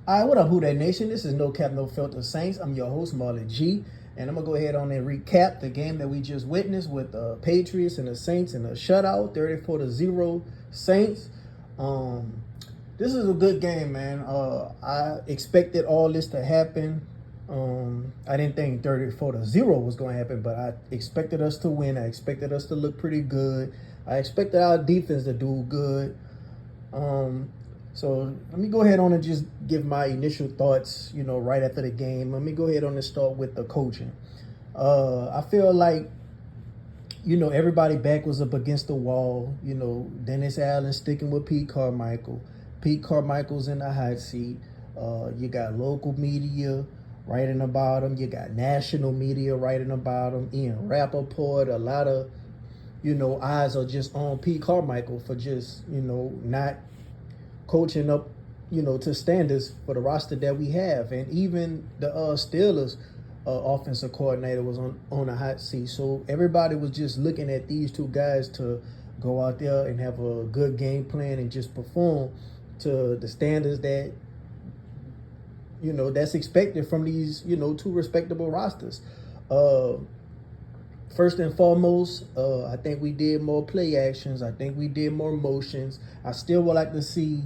All right, what up, Who That Nation? This is No Cap, No Filter Saints. I'm your host, Marlon G. And I'm going to go ahead on and recap the game that we just witnessed with the Patriots and the Saints in a shutout, 34-0 Saints. This is a good game, man. I expected all this to happen. I didn't think 34-0 was going to happen, but I expected us to win. I expected us to look pretty good. I expected our defense to do good. So let me go ahead on and just give my initial thoughts, right after the game. Let me go ahead on and start with the coaching. I feel like, everybody back was up against the wall. Dennis Allen sticking with Pete Carmichael. Pete Carmichael's in the hot seat. You got local media writing about him. You got national media writing about him. Ian Rappaport, a lot of, eyes are just on Pete Carmichael for just, not coaching up, to standards for the roster that we have. And even the Steelers offensive coordinator was on a hot seat. So everybody was just looking at these two guys to go out there and have a good game plan and just perform to the standards that, that's expected from these, two respectable rosters. First and foremost, I think we did more play actions. I think we did more motions. I still would like to see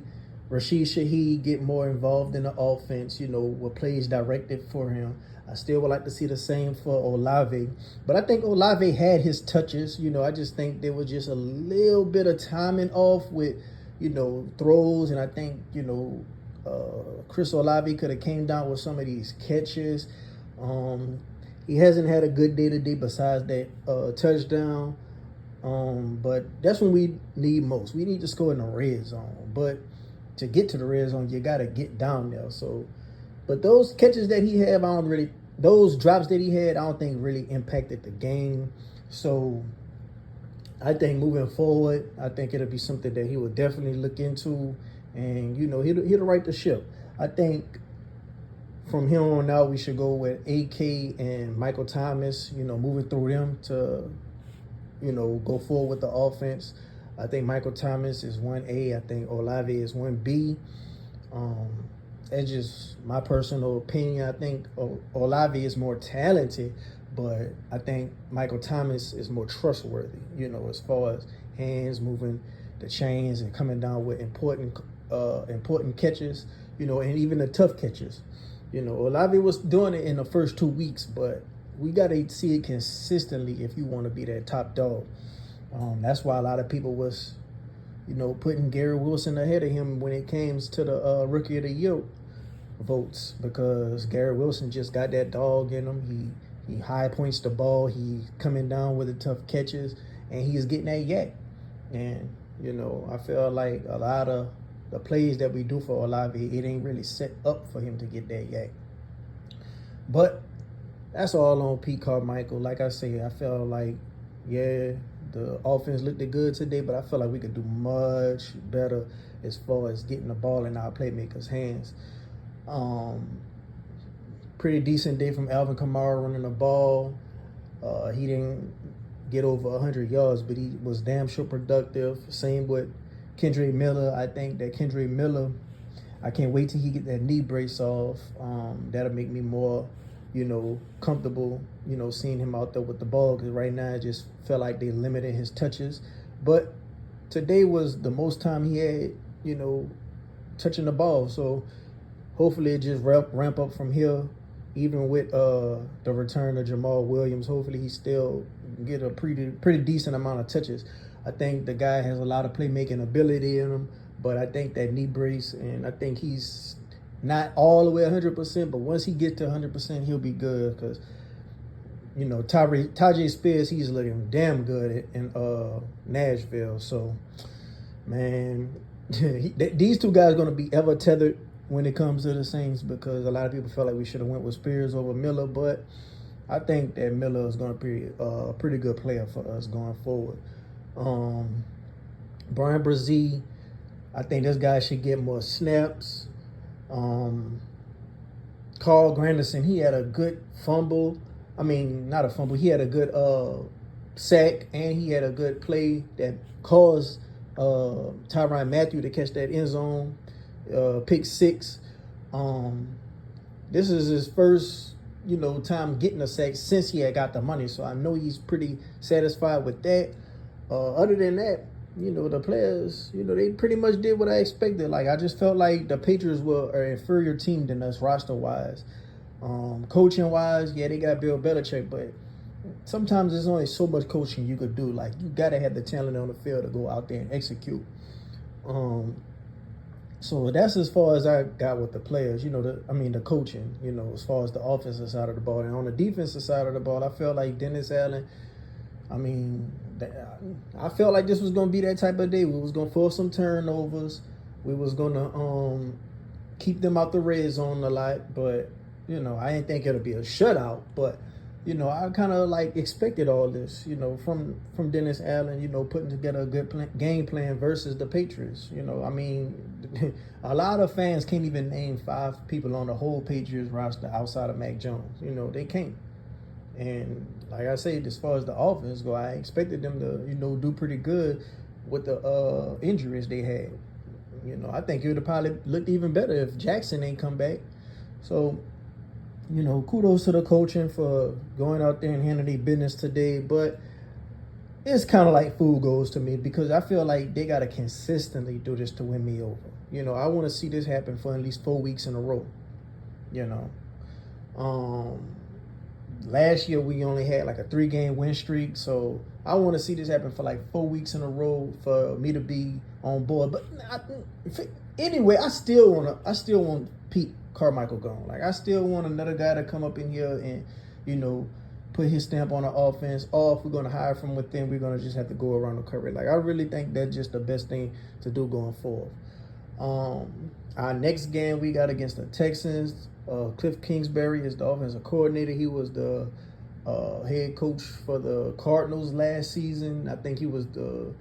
Rashid Shaheed get more involved in the offense, with plays directed for him. I still would like to see the same for Olave. But I think Olave had his touches. I just think there was just a little bit of timing off with, throws. And I think, Chris Olave could have came down with some of these catches. He hasn't had a good day today besides that touchdown. But that's when we need most. We need to score in the red zone. But to get to the red zone, you got to get down there. So, but those catches that he had, those drops that he had, I don't think really impacted the game. So I think moving forward, I think it'll be something that he will definitely look into. And, he'll right the ship. I think from here on out, we should go with AK and Michael Thomas, moving through them to, go forward with the offense. I think Michael Thomas is 1A. I think Olave is 1B. That's just my personal opinion. I think Olave is more talented, but I think Michael Thomas is more trustworthy, as far as hands moving the chains and coming down with important catches, and even the tough catches. Olave was doing it in the first 2 weeks, but we got to see it consistently if you want to be that top dog. That's why a lot of people was, putting Garrett Wilson ahead of him when it came to the Rookie of the Year votes, because Garrett Wilson just got that dog in him. He high points the ball. He coming down with the tough catches, and he is getting that yak. And, I feel like a lot of the plays that we do for Olave, it ain't really set up for him to get that yak. But that's all on Pete Carmichael. Like I say, I feel like, yeah, the offense looked good today, but I feel like we could do much better as far as getting the ball in our playmakers' hands. Pretty decent day from Alvin Kamara running the ball. He didn't get over 100 yards, but he was damn sure productive. Same with Kendre Miller. I think that Kendre Miller, I can't wait till he get that knee brace off. That'll make me more, comfortable, seeing him out there with the ball, because right now I just felt like they limited his touches. But today was the most time he had, touching the ball. So hopefully it just ramp up from here. Even with the return of Jamal Williams, hopefully he still get a pretty decent amount of touches. I think the guy has a lot of playmaking ability in him, but I think that knee brace, and I think he's not all the way 100%, but once he gets to 100%, he'll be good, because, Tajay Spears, he's looking damn good in Nashville. So, man, these two guys are going to be ever tethered when it comes to the Saints, because a lot of people felt like we should have went with Spears over Miller, but I think that Miller is going to be a pretty good player for us going forward. Brian Brzee, I think this guy should get more snaps. Carl Granderson, he had a good fumble. I mean, not a fumble. He had a good sack, and he had a good play that caused Tyrann Mathieu to catch that end zone pick six. Um, this is his first, time getting a sack since he had got the money. So I know he's pretty satisfied with that. Other than that, the players, they pretty much did what I expected. Like, I just felt like the Patriots were an inferior team than us roster-wise. Coaching-wise, yeah, they got Bill Belichick, but sometimes there's only so much coaching you could do. Like, you got to have the talent on the field to go out there and execute. So that's as far as I got with the players, the coaching, as far as the offensive side of the ball. And on the defensive side of the ball, I felt like Dennis Allen, I felt like this was going to be that type of day. We was going to force some turnovers. We was going to keep them out the red zone a lot. But, I didn't think it'll be a shutout. But, I kind of expected all this, from Dennis Allen, putting together a good game plan versus the Patriots. A lot of fans can't even name 5 people on the whole Patriots roster outside of Mac Jones. They can't. And like I said, as far as the offense go, I expected them to, do pretty good with the injuries they had. I think it would have probably looked even better if Jackson ain't come back. So, kudos to the coaching for going out there and handling their business today. But it's kind of like food goes to me because I feel like they got to consistently do this to win me over. I want to see this happen for at least 4 weeks in a row. Last year we only had a 3-game win streak, so I want to see this happen for 4 weeks in a row for me to be on board. But anyway, I still want Pete Carmichael gone. I still want another guy to come up in here and put his stamp on the offense. Or if we're going to hire from within, we're going to just have to go around the curve. I really think that's just the best thing to do going forward. Our next game we got against the Texans. Cliff Kingsbury is the offensive coordinator. He was the head coach for the Cardinals last season. I think he was the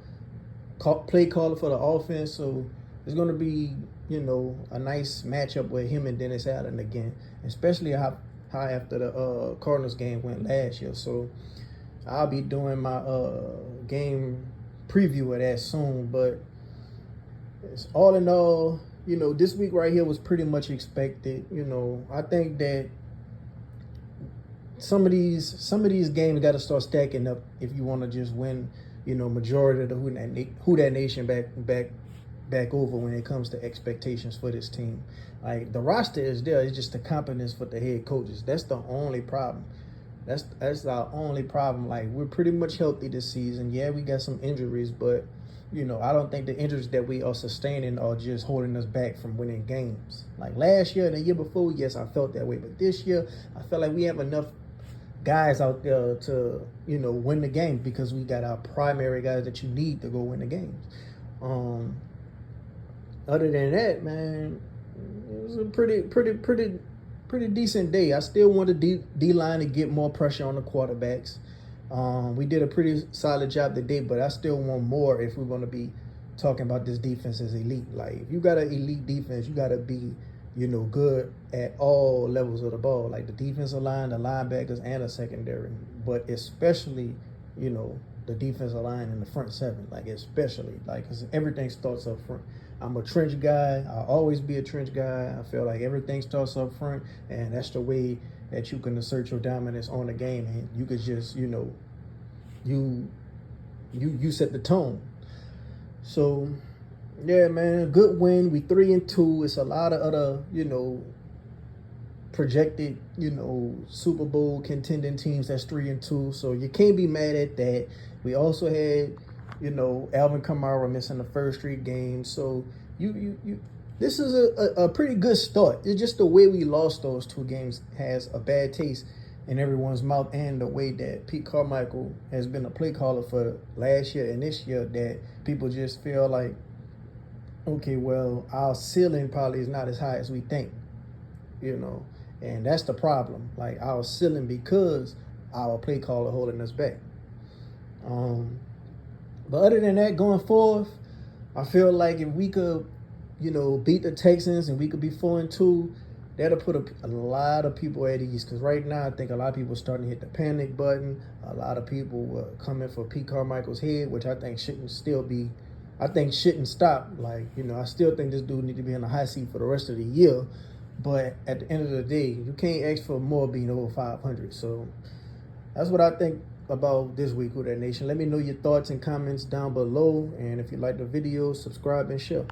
play caller for the offense. So it's going to be, a nice matchup with him and Dennis Allen again, especially how after the Cardinals game went last year. So I'll be doing my game preview of that soon. But it's all in all, this week right here was pretty much expected. I think that some of these games got to start stacking up if you want to just win, majority of the Who Dat Nation back over when it comes to expectations for this team. The roster is there. It's just the competence for the head coaches. That's the only problem. That's our only problem. We're pretty much healthy this season. Yeah, we got some injuries, but I don't think the injuries that we are sustaining are just holding us back from winning games. Last year and the year before, yes, I felt that way. But this year, I felt like we have enough guys out there to, win the game because we got our primary guys that you need to go win the games. Other than that, man, it was a pretty decent day. I still want the D-line to get more pressure on the quarterbacks. We did a pretty solid job today, but I still want more if we're going to be talking about this defense as elite. If you got an elite defense, you got to be, good at all levels of the ball, the defensive line, the linebackers, and the secondary. But especially, the defensive line in the front seven, especially, because everything starts up front. I'm a trench guy. I'll always be a trench guy. I feel like everything starts up front, and that's the way that you can assert your dominance on the game, and you could just, you set the tone. So, yeah, man, good win. We 3-2. It's a lot of other, projected, Super Bowl contending teams that's 3-2. So you can't be mad at that. We also had, Alvin Kamara missing the first 3 games. So this is a pretty good start. It's just the way we lost those 2 games has a bad taste in everyone's mouth, and the way that Pete Carmichael has been a play caller for last year and this year, that people just feel like, okay, well, our ceiling probably is not as high as we think, and that's the problem. Our ceiling, because our play caller holding us back. But other than that, going forth, I feel like if we could, beat the Texans and we could be 4-2, that'll put a lot of people at ease. Because right now, I think a lot of people are starting to hit the panic button. A lot of people were coming for Pete Carmichael's head, which I think shouldn't stop. I still think this dude need to be in the hot seat for the rest of the year. But at the end of the day, you can't ask for more being over 500. So that's what I think about this week with that nation. Let me know your thoughts and comments down below. And if you like the video, subscribe and share.